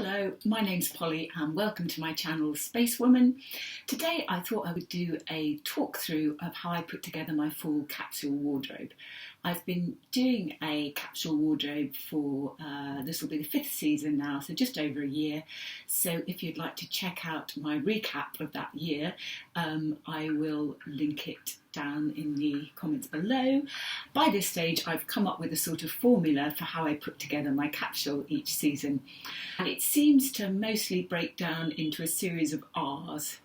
Hello, my name's Polly and welcome to my channel Space Woman. Today I thought I would do a talk through of how I put together my full capsule wardrobe. I've been doing a capsule wardrobe for, this will be the 5th season now, so just over a year. So if you'd like to check out my recap of that year, I will link it down in the comments below. By this stage I've come up with a sort of formula for how I put together my capsule each season, and it seems to mostly break down into a series of R's.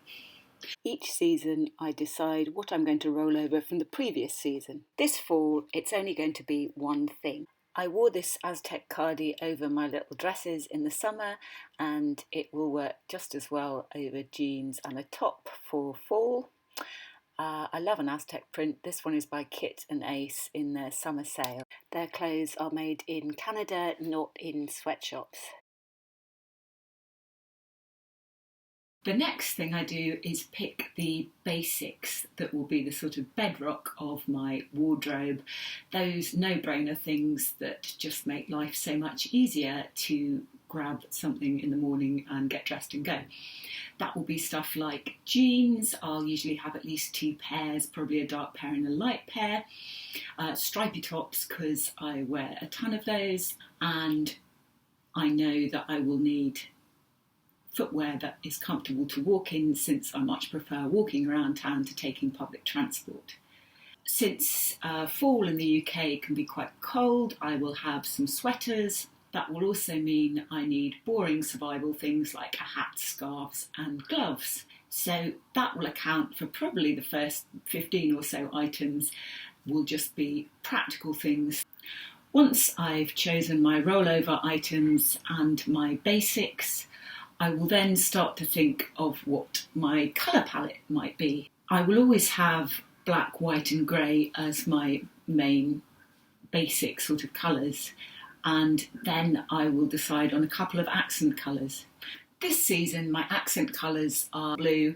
Each season I decide what I'm going to roll over from the previous season. This fall it's only going to be one thing. I wore this Aztec cardi over my little dresses in the summer, and it will work just as well over jeans and a top for fall. I love an Aztec print. This one is by Kit and Ace in their summer sale. Their clothes are made in Canada, not in sweatshops. The next thing I do is pick the basics that will be the sort of bedrock of my wardrobe. Those no-brainer things that just make life so much easier to grab something in the morning and get dressed and go. That will be stuff like jeans. I'll usually have at least 2 pairs, probably a dark pair and a light pair. Stripy tops, because I wear a ton of those, and I know that I will need footwear that is comfortable to walk in, since I much prefer walking around town to taking public transport. Since fall in the UK can be quite cold, I will have some sweaters. That will also mean I need boring survival things like a hat, scarves and gloves. So that will account for probably the first 15 or so items will just be practical things. Once I've chosen my rollover items and my basics, I will then start to think of what my colour palette might be. I will always have black, white and grey as my main basic sort of colours, and then I will decide on a couple of accent colours. This season my accent colours are blue,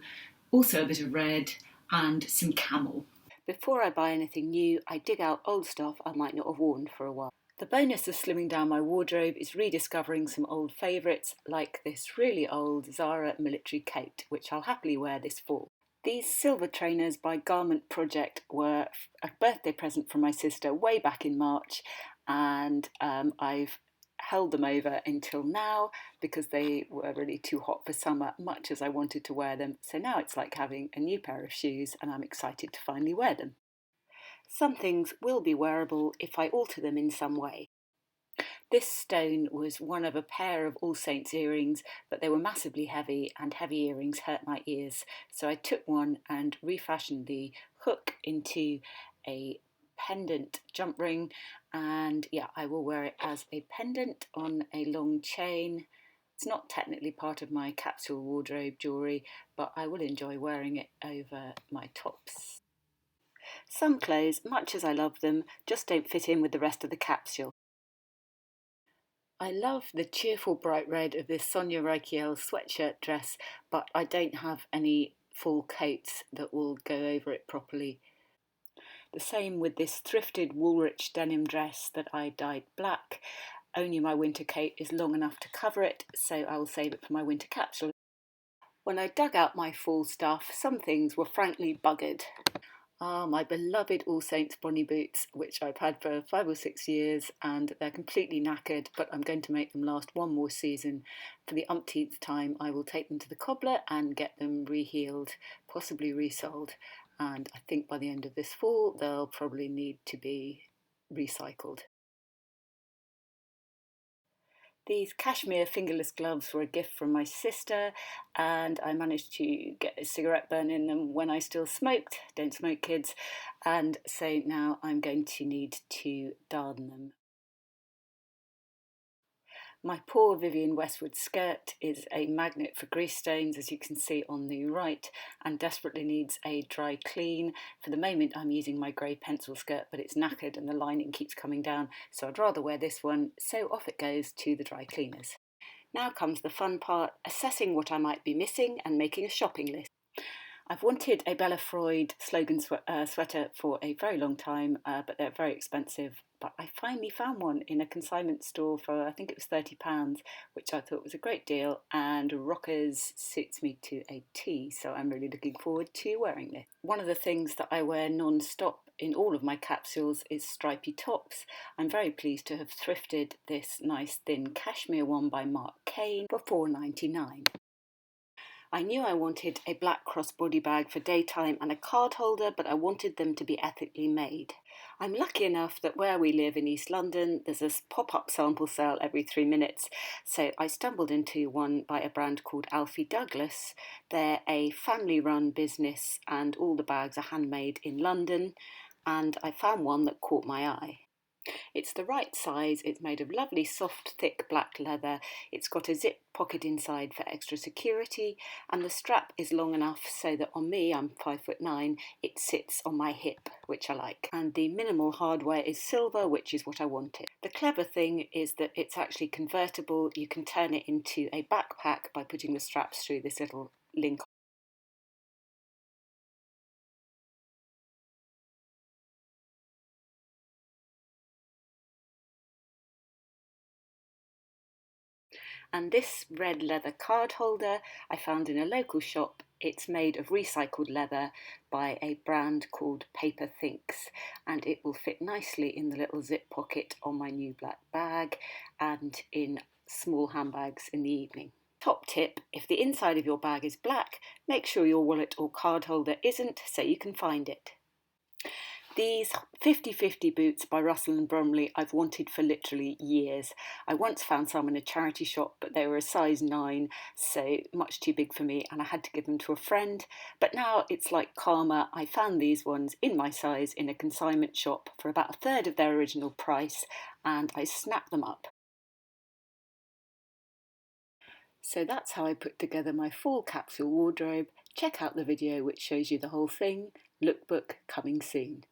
also a bit of red and some camel. Before I buy anything new, I dig out old stuff I might not have worn for a while. The bonus of slimming down my wardrobe is rediscovering some old favourites, like this really old Zara military coat, which I'll happily wear this fall. These silver trainers by Garment Project were a birthday present from my sister way back in March, and I've held them over until now because they were really too hot for summer, much as I wanted to wear them. So now it's like having a new pair of shoes, and I'm excited to finally wear them. Some things will be wearable if I alter them in some way. This stone was one of a pair of All Saints earrings, but they were massively heavy, and heavy earrings hurt my ears. So I took one and refashioned the hook into a pendant jump ring, and yeah, I will wear it as a pendant on a long chain. It's not technically part of my capsule wardrobe jewellery, but I will enjoy wearing it over my tops. Some clothes, much as I love them, just don't fit in with the rest of the capsule. I love the cheerful bright red of this Sonia Rykiel sweatshirt dress, but I don't have any full coats that will go over it properly. The same with this thrifted Woolrich denim dress that I dyed black. Only my winter coat is long enough to cover it, so I will save it for my winter capsule. When I dug out my fall stuff, some things were frankly buggered. My beloved All Saints Bonnie boots, which I've had for 5 or 6 years, and they're completely knackered, but I'm going to make them last one more season. For the umpteenth time, I will take them to the cobbler and get them reheeled, possibly resold, and I think by the end of this fall they'll probably need to be recycled. These cashmere fingerless gloves were a gift from my sister, and I managed to get a cigarette burn in them when I still smoked. Don't smoke, kids. And so now I'm going to need to darn them. My poor Vivienne Westwood skirt is a magnet for grease stains, as you can see on the right, and desperately needs a dry clean. For the moment I'm using my grey pencil skirt, but it's knackered and the lining keeps coming down, so I'd rather wear this one, so off it goes to the dry cleaners. Now comes the fun part, assessing what I might be missing and making a shopping list. I've wanted a Bella Freud slogan sweater for a very long time, but they're very expensive. But I finally found one in a consignment store for, I think it was £30, which I thought was a great deal, and Rockers suits me to a T, so I'm really looking forward to wearing this. One of the things that I wear non-stop in all of my capsules is stripy tops. I'm very pleased to have thrifted this nice thin cashmere one by Mark Kane for £4.99. I knew I wanted a black crossbody bag for daytime and a card holder, but I wanted them to be ethically made. I'm lucky enough that where we live in East London, there's this pop-up sample sale every 3 minutes, so I stumbled into one by a brand called Alfie Douglas. They're a family-run business and all the bags are handmade in London, and I found one that caught my eye. It's the right size, it's made of lovely soft thick black leather, it's got a zip pocket inside for extra security, and the strap is long enough so that on me, I'm 5'9", it sits on my hip, which I like. And the minimal hardware is silver, which is what I wanted. The clever thing is that it's actually convertible. You can turn it into a backpack by putting the straps through this little link. And this red leather card holder I found in a local shop. It's made of recycled leather by a brand called Paper Thinks, and it will fit nicely in the little zip pocket on my new black bag and in small handbags in the evening. Top tip, if the inside of your bag is black, make sure your wallet or card holder isn't so you can find it. These 50/50 boots by Russell and Bromley I've wanted for literally years. I once found some in a charity shop, but they were a size 9, so much too big for me, and I had to give them to a friend. But now it's like karma. I found these ones in my size in a consignment shop for about a third of their original price, and I snapped them up. So that's how I put together my full capsule wardrobe. Check out the video which shows you the whole thing. Lookbook coming soon.